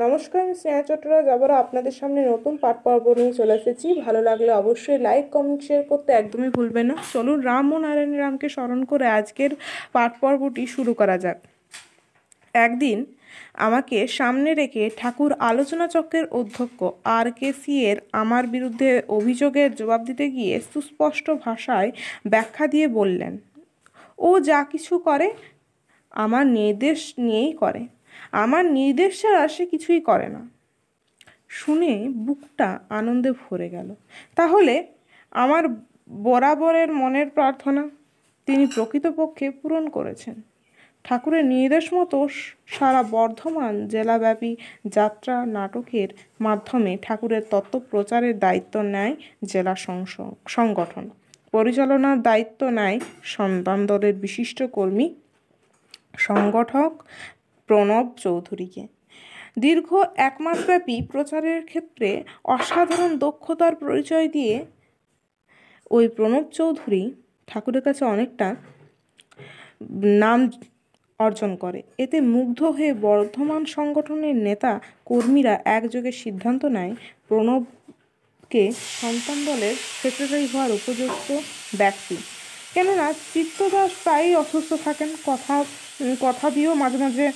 নমস্কার, আমি স্নেহা চট্টরাজ আবারও আপনাদের সামনে নতুন পাঠ পর্ব নিয়ে চলে এসেছি। ভালো লাগলে অবশ্যই লাইক কমেন্ট শেয়ার করতে একদমই ভুলবেন না। চলুন রাম ও নারায়ণ রামকে স্মরণ করে আজকের পাঠ পর্বটি শুরু করা যাক। একদিন আমাকে সামনে রেখে ঠাকুর আলোচনা চক্রের অধ্যক্ষ RKC এর আমার বিরুদ্ধে অভিযোগের জবাব দিতে গিয়ে সুস্পষ্ট ভাষায় ব্যাখ্যা দিয়ে বললেন, ও যা কিছু করে আমার নির্দেশ নিয়েই করে, আমার নির্দেশ ছাড়া সে কিছুই করে না। শুনে বুকটা আনন্দে ভরে গেল। তাহলে আমার বরাবরের মনের প্রার্থনা তিনি প্রকৃতপক্ষে পূরণ করেছেন। ঠাকুরের নির্দেশ মতো সারা বর্ধমান জেলাব্যাপী যাত্রা নাটকের মাধ্যমে ঠাকুরের তত্ত্ব প্রচারের দায়িত্ব নেয় জেলা সংগঠন। পরিচালনার দায়িত্ব নেয় সন্তান দলের বিশিষ্ট কর্মী সংগঠক প্রণব চৌধুরীকে। দীর্ঘ 1 মাসব্যাপী প্রচারের ক্ষেত্রে অসাধারণ দক্ষতার পরিচয় দিয়ে ওই প্রণব চৌধুরী ঠাকুরের কাছে অনেকটা নাম অর্জন করে। এতে মুগ্ধ হয়ে বর্ধমান সংগঠনের নেতা কর্মীরা একযোগে সিদ্ধান্ত নেয় প্রণবকে সন্তান দলের সেক্রেটারি হওয়ার উপযুক্ত ব্যক্তি। কেননা চিত্তদাস প্রায়ই অসুস্থ থাকেন, কথা দিয়েও মাঝে মাঝে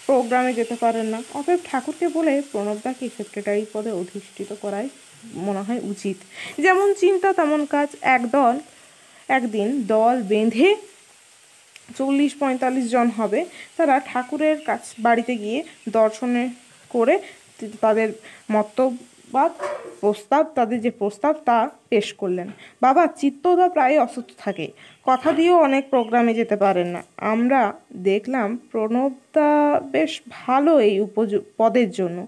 প্রোগ্রামে যেতে পারেন না। অতএব ঠাকুরকে বলে প্রণবদাকে সেক্রেটারি পদে অধিষ্ঠিত করাই মনে হয় উচিত। যেমন চিন্তা তেমন কাজ। একদিন দল বেঁধে 40-45 জন হবে, তারা ঠাকুরের বাড়িতে গিয়ে দর্শনে করে তাদের তাদের যে প্রস্তাব তা পেশ করলেন। বাবা চিত্তদা প্রায় অসুস্থ থাকে, কথা দিয়েও অনেক প্রোগ্রামে যেতে পারেন না। আমরা দেখলাম প্রণবদা বেশ ভালো এই পদের জন্য,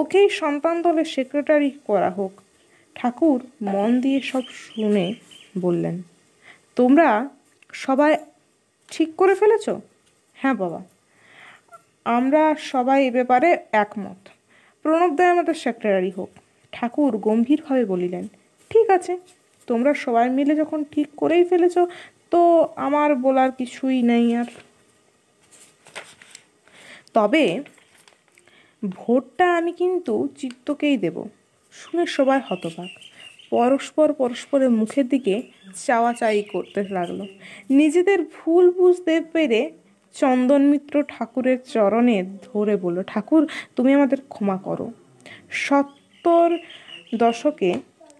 ওকেই সন্তান দলের সেক্রেটারি করা হোক। ঠাকুর মন দিয়ে সব শুনে বললেন, তোমরা সবাই ঠিক করে ফেলেছ? হ্যাঁ বাবা, আমরা সবাই এ ব্যাপারে একমত, প্রণবদা আমাদের সেক্রেটারি হোক। ঠাকুর গম্ভীরভাবে বলিলেন, ঠিক আছে, তোমরা সবাই মিলে যখন ঠিক করেই ফেলেছ তো আমার বলার কিছুই নেই আর। তবে ভোটটা আমি কিন্তু চিত্তকেই দেব। শুনে সবাই হতবাক, পরস্পরের মুখের দিকে চাওয়াচাই করতে লাগলো। নিজেদের ভুল বুঝতে পেরে চন্দন মিত্র ঠাকুরের চরণে ধরে বলল, ঠাকুর তুমি আমাদের ক্ষমা করো। 70 দশকে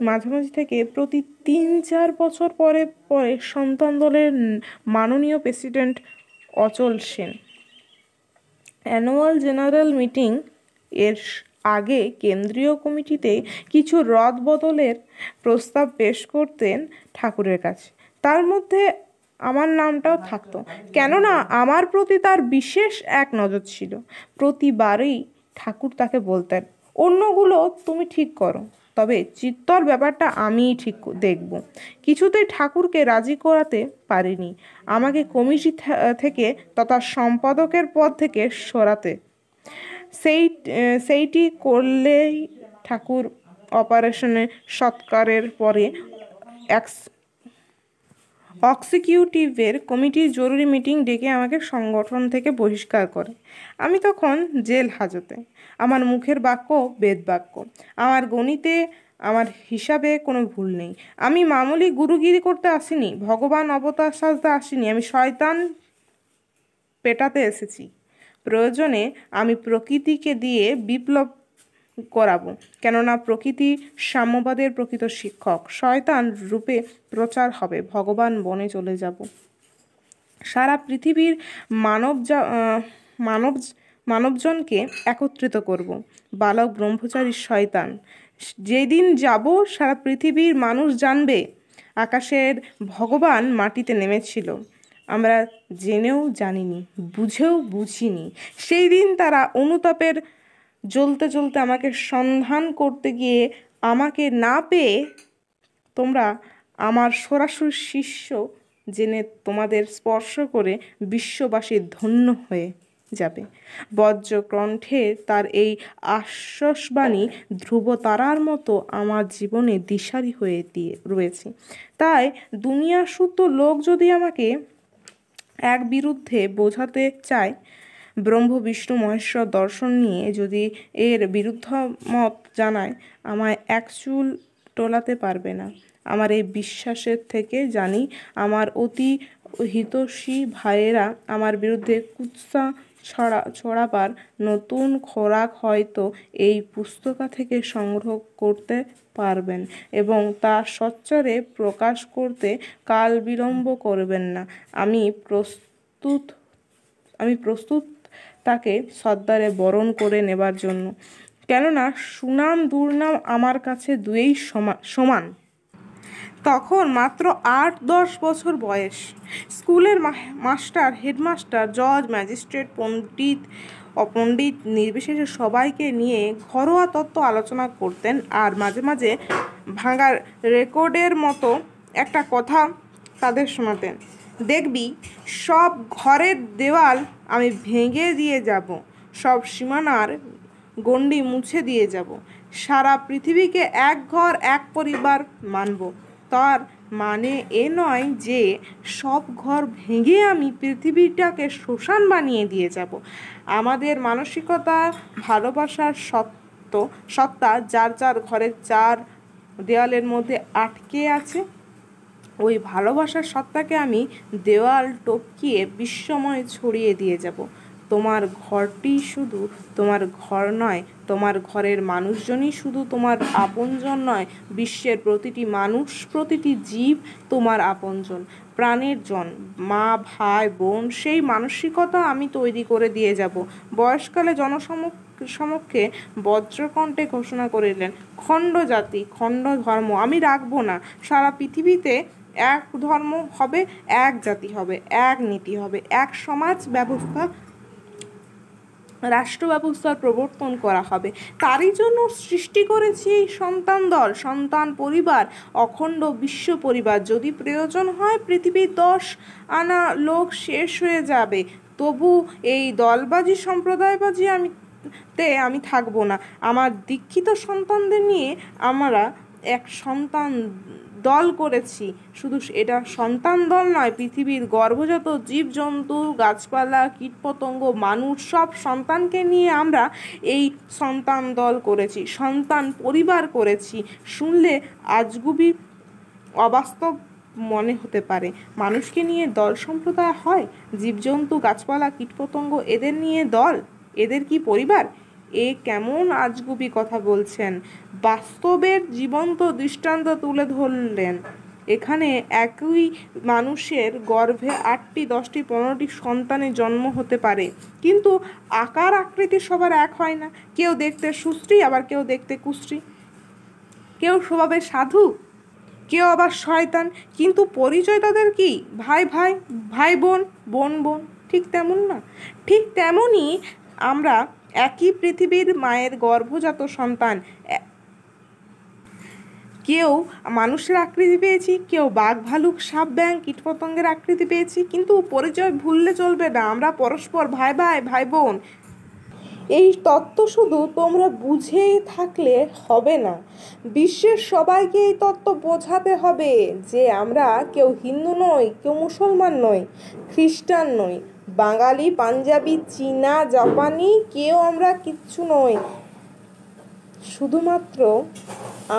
মাঝামাঝি থেকে প্রতি 3-4 বছর পরে পরে সন্তান দলের মাননীয় প্রেসিডেন্ট অচল সেন অ্যানুয়াল জেনারেল মিটিং এর আগে কেন্দ্রীয় কমিটিতে কিছু রদবদলের প্রস্তাব পেশ করতেন ঠাকুরের কাছে। তার মধ্যে আমার নামটাও থাকতো, কেননা আমার প্রতি তার বিশেষ এক নজর ছিল। প্রতিবারই ঠাকুর তাকে বলতেন, অন্যগুলো তুমি ঠিক করো, তবে চিত্তর ব্যাপারটা আমিই ঠিক দেখব। কিছুতেই ঠাকুরকে রাজি করাতে পারিনি আমাকে কমিটি থেকে তথা সম্পাদকের পদ থেকে সরাতে। সেইটি করলেই ঠাকুর অপারেশনে সৎকারের পরে এক্সিকিউটিভের কমিটির জরুরি মিটিং ডেকে আমাকে সংগঠন থেকে বহিষ্কার করে। আমি তখন জেল হাজতে। আমার মুখের বাক্য বেদ বাক্য, আমার গণিতে আমার হিসাবে কোনো ভুল নেই। আমি মামুলি গুরুগিরি করতে আসিনি, ভগবান অবতার সাজতে আসিনি, আমি শয়তান পেটাতে এসেছি। প্রয়োজনে আমি প্রকৃতিকে দিয়ে বিপ্লব করাবো, কেননা প্রকৃতি সাম্যবাদের প্রকৃত শিক্ষক। শয়তান রূপে প্রচার হবে, ভগবান বনে চলে যাব। সারা পৃথিবীর মানবজনকে একত্রিত করব। বালক ব্রহ্মচারী শয়তান যেদিন যাব সারা পৃথিবীর মানুষ জানবে আকাশের ভগবান মাটিতে নেমেছিল। আমরা জেনেও জানিনি, বুঝেও বুঝিনি। সেই দিন তারা অনুতাপের জ্বলতে জ্বলতে আমাকে সন্ধান করতে গিয়ে আমাকে না পেয়ে তোমরা আমার সরাসরি শিষ্য জেনে তোমাদের স্পর্শ করে বিশ্ববাসী ধন্য হয়ে যাবে। বজ্রকণ্ঠে তার এই আশ্বাসবাণী ধ্রুবতারার মতো আমার জীবনে দিশারি হয়ে রয়েছে। তাই দুনিয়া শুদ্ধ লোক যদি আমাকে এক বিরুদ্ধে বোঝাতে চায়, ব্রহ্ম বিষ্ণু মহেশ্বর দর্শন নিয়ে যদি এর বিরুদ্ধমত জানায়, আমায় এক চুল টোলাতে পারবে না। আমার এই বিশ্বাসের থেকে জানি আমার অতি হিতৈষী ভাইয়েরা আমার বিরুদ্ধে কুৎসা ছড়াবার নতুন খোরাক হয়তো এই পুস্তকা থেকে সংগ্রহ করতে পারবেন এবং তা সচ্চরে প্রকাশ করতে কাল বিলম্ব করবেন না। আমি প্রস্তুত তাকে সদ্দারে বরণ করে নেবার জন্য, কেননা সুনাম দুর্নাম আমার কাছে দুয়েই সমান। তখন মাত্র 8-10 বছর বয়স। স্কুলের মাস্টার, হেডমাস্টার, জজ, ম্যাজিস্ট্রেট, পণ্ডিত নির্বিশেষে সবাইকে নিয়ে ঘরোয়া তত্ত্ব আলোচনা করতেন, আর মাঝে মাঝে ভাঙা রেকর্ডের মতো একটা কথা তাদের শোনাতেন। দেখবি, সব ঘরের দেওয়াল আমি ভেঙে দিয়ে যাব, সব সীমানার গণ্ডি মুছে দিয়ে যাব, সারা পৃথিবীকে এক ঘর এক পরিবার মানব। তার মানে এ নয় যে সব ঘর ভেঙে আমি পৃথিবীটাকে শ্মশান বানিয়ে দিয়ে যাব। আমাদের মানসিকতা, ভালোবাসার সত্তা যার যার ঘরের চার দেওয়ালের মধ্যে আটকে আছে, ওই ভালোবাসার সত্তাকে আমি দেওয়াল টপকিয়ে বিশ্বময় ছড়িয়ে দিয়ে যাব। তোমার ঘরটি শুধু তোমার ঘর নয়, তোমার ঘরের মানুষজনই শুধু তোমার আপনজন নয়, বিশ্বের প্রতিটি মানুষ, প্রতিটি জীব তোমার আপনজন, প্রাণের জন, মা, ভাই, বোন। সেই মানসিকতা আমি তৈরি করে দিয়ে যাব। বয়সকালে জনসমক্ষে বজ্রকণ্ঠে ঘোষণা করিলেন, খণ্ড জাতি, খণ্ড ধর্ম আমি রাখবো না। সারা পৃথিবীতে এক ধর্ম হবে, এক জাতি হবে, এক নীতি হবে, এক সমাজ ব্যবস্থা, রাষ্ট্র ব্যবস্থার প্রবর্তন করা হবে। তারই জন্য সৃষ্টি করেছি এই সন্তান দল, সন্তান পরিবার, অখণ্ড বিশ্ব পরিবার। যদি প্রয়োজন হয় পৃথিবীর 10 আনা লোক শেষ হয়ে যাবে, তবু এই দলবাজি, সম্প্রদায়বাজি আমি থাকবো না। আমার দীক্ষিত সন্তানদের নিয়ে আমরা এক সন্তান দল করেছি। শুধু এটা সন্তান দল নয়, পৃথিবীর গর্ভজাত জীবজন্তু, গাছপালা, কীটপতঙ্গ, মানুষ, সব সন্তানকে নিয়ে আমরা এই সন্তান দল করেছি, সন্তান পরিবার করেছি। শুনলে আজগুবি, অবাস্তব মনে হতে পারে। মানুষকে নিয়ে দল সম্প্রদায় হয়? জীবজন্তু, গাছপালা, কীটপতঙ্গ, এদের নিয়ে দল? এদের কি পরিবার? এ কেমন আজগুবি কথা বলছেন? বাস্তবের জীবন্ত দৃষ্টান্ত তুলে ধরলেন। এখানে একই মানুষের গর্ভে 8টি, 10টি, 15টি সন্তানের জন্ম হতে পারে, কিন্তু আকার আকৃতি সবার এক হয় না। কেউ দেখতে সুশ্রী, আবার কেউ দেখতে কুশ্রী, কেউ স্বভাবে সাধু, কেউ আবার শয়তান, কিন্তু পরিচয় তাদের কি? ভাই ভাই, ভাই বোন, বোন বোন। ঠিক তেমন না? ঠিক তেমনই আমরা একই পৃথিবীর মায়ের গর্ভজাত সন্তান। কেউ মানুষের আকৃতি পেয়েছি, কেউ বাঘ, ভালুক, সাপ, ব্যাঙ, কীটপতঙ্গের আকৃতি পেয়েছি, কিন্তু পরিচয় ভুললে চলবে না। আমরা পরস্পর ভাই ভাই, ভাই বোন। এই তত্ত্ব শুধু তোমরা বুঝেই থাকলে হবে না, বিশ্বের সবাইকে এই তত্ত্ব বোঝাতে হবে যে আমরা কেউ হিন্দু নই, কেউ মুসলমান নই, খ্রিস্টান নই, বাঙালি, পাঞ্জাবি, চীনা, জাপানি, কেউ আমরা কিচ্ছু নই। শুধুমাত্র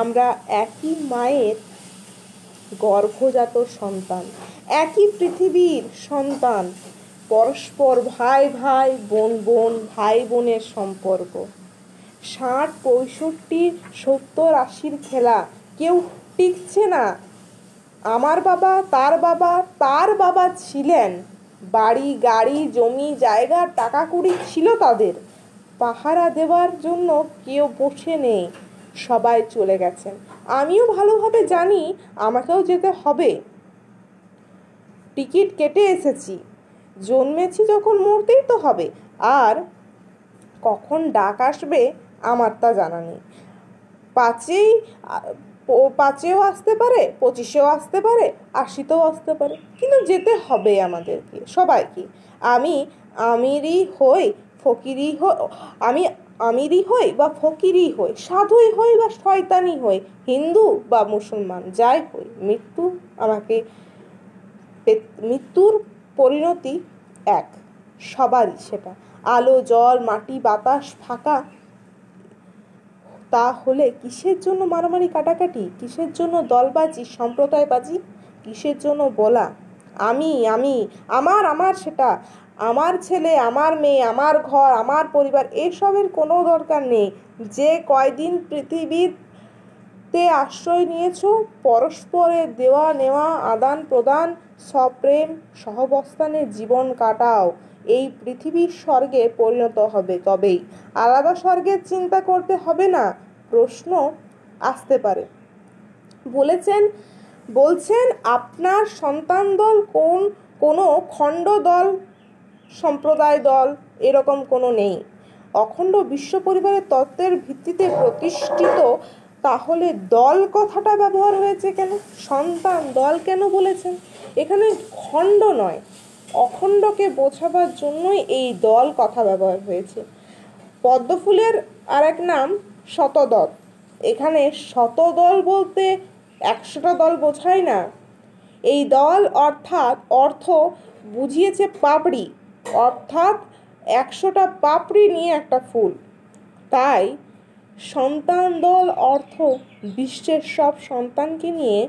আমরা একই মায়ের গর্ভজাত সন্তান, একই পৃথিবীর সন্তান, পরস্পর ভাই ভাই, বোন বোন, ভাই বোনের সম্পর্ক। 60, 65, 70, 80-র খেলা কেউ টিকছে না। আমার বাবা, তার বাবা, তার বাবা ছিলেন, বাড়ি, গাড়ি, জমি, জায়গা, টাকা কুড়ি ছিল তাদের, পাহারা দেওয়ার জন্য কেউ বসে নেই, সবাই চলে গেছেন। আমিও ভালোভাবে জানি আমাকেও যেতে হবে। টিকিট কেটে এসেছি, জন্মেছি যখন মরতেই তো হবে। আর কখন ডাক আসবে আমার তা জানা নেই। 5-এও আসতে পারে, 25-এও আসতে পারে, 80-তেও আসতে পারে, কিন্তু যেতে হবে আমাদেরকে, সবাইকে। আমি আমিরই হই, ফকিরই হই, আমি আমিরই হই বা ফকিরই হই, সাধুই হই বা শয়তানি হই, হিন্দু বা মুসলমান, যাই হই, মৃত্যুর পরিণতি এক, সবারই সেটা। আলো জল মাটি বাতাস ফাঁকা, তাহলে কিসের জন্য মারামারি কাটাকাটি, কিসের জন্য দলবাজি সম্প্রদায়বাজি, কিসের জন্য বলা আমি আমি আমার আমার সেটা আমার ছেলে আমার মেয়ে আমার ঘর আমার পরিবার, এসবের কোনো দরকার নেই। যে কয়দিন পৃথিবীতে আশ্রয় নিয়েছো, পরস্পরের দেওয়া নেওয়া আদান প্রদান সপ্রেম সহবস্থানে জীবন কাটাও, এই পৃথিবীর স্বর্গে পরিণত হবে। তবেই আলাদা স্বর্গের চিন্তা করতে হবে না। প্রশ্ন আসতে পারে, বলছেন আপনার সন্তান দল কোনো খণ্ড দল সম্প্রদায় দল এরকম কোনো নেই, অখণ্ড বিশ্ব পরিবারের তত্ত্বের ভিত্তিতে প্রতিষ্ঠিত, তাহলে দল কথাটা ব্যবহার হয়েছে কেন, সন্তান দল কেন বলেছেন? এখানে খণ্ড নয়, অখণ্ডকে বোঝাবার জন্যই এই দল কথা ব্যবহার হয়েছে। পদ্মফুলের আর এক নাম শতদল। এখানে শতদল বলতে 100টা দল বোঝায় না। এই দল অর্থ বুঝিয়েছে পাপড়ি, অর্থাৎ 100টা পাপড়ি নিয়ে একটা ফুল। তাই সন্তান দল অর্থ বিশ্বের সব সন্তানকে নিয়ে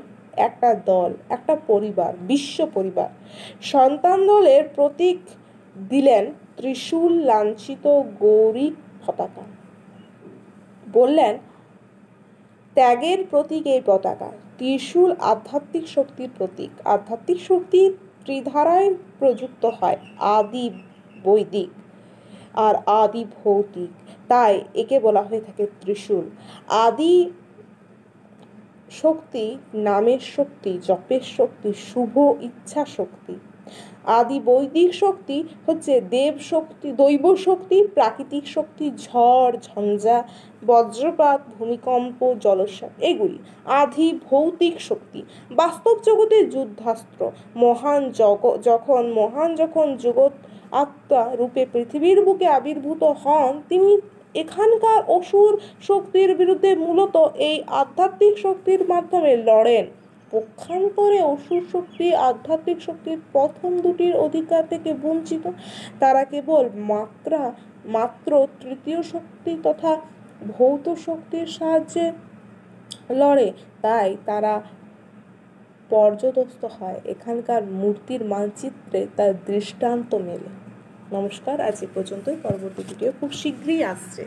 একটা দল, একটা পরিবার, বিশ্ব পরিবার। সন্তান দলের প্রতীক দিলেন ত্রিশূল লাঞ্ছিত গৌরী পতাকা। বললেন ত্যাগের প্রতীক এই পতাকা। ত্রিশূল আধ্যাত্মিক শক্তির প্রতীক। আধ্যাত্মিক শক্তি ত্রিধারায় প্রযুক্ত হয়, আদি বৈদিক আর আদি ভৌতিক, তাই একে বলা হয়ে থাকে ত্রিশূল। আদি শক্তি নামের শক্তি, জপের শক্তি, শুভ ইচ্ছা শক্তি। আদি বৈদিক শক্তি হচ্ছে দৈব শক্তি, প্রাকৃতিক শক্তি, ঝড় ঝঞ্ঝা বজ্রপাত ভূমিকম্প জলস্রাব এগুলি। আদি ভৌতিক শক্তি বাস্তব জগতের যুদ্ধাস্ত্র। মহান যখন জগৎ আত্মা রূপে পৃথিবীর বুকে আবির্ভূত হন, তিনি এখানকার অসুর শক্তির বিরুদ্ধে মূলত এই আধ্যাত্মিক শক্তির মাধ্যমে লড়েন। পক্ষান্তরে অসুর শক্তি আধ্যাত্মিক শক্তির প্রথম দুটির অধিকার থেকে বঞ্চিত। তারা কেবল মাত্র তৃতীয় শক্তি তথা ভৌত শক্তির সাহায্যে লড়ে, তাই তারা পর্যদস্ত হয়। এখানকার মূর্তির মানচিত্রে তার দৃষ্টান্ত মেলে। নমস্কার, আজ এ পর্যন্তই। পরবর্তী ভিডিও খুব শীঘ্রই আসছে।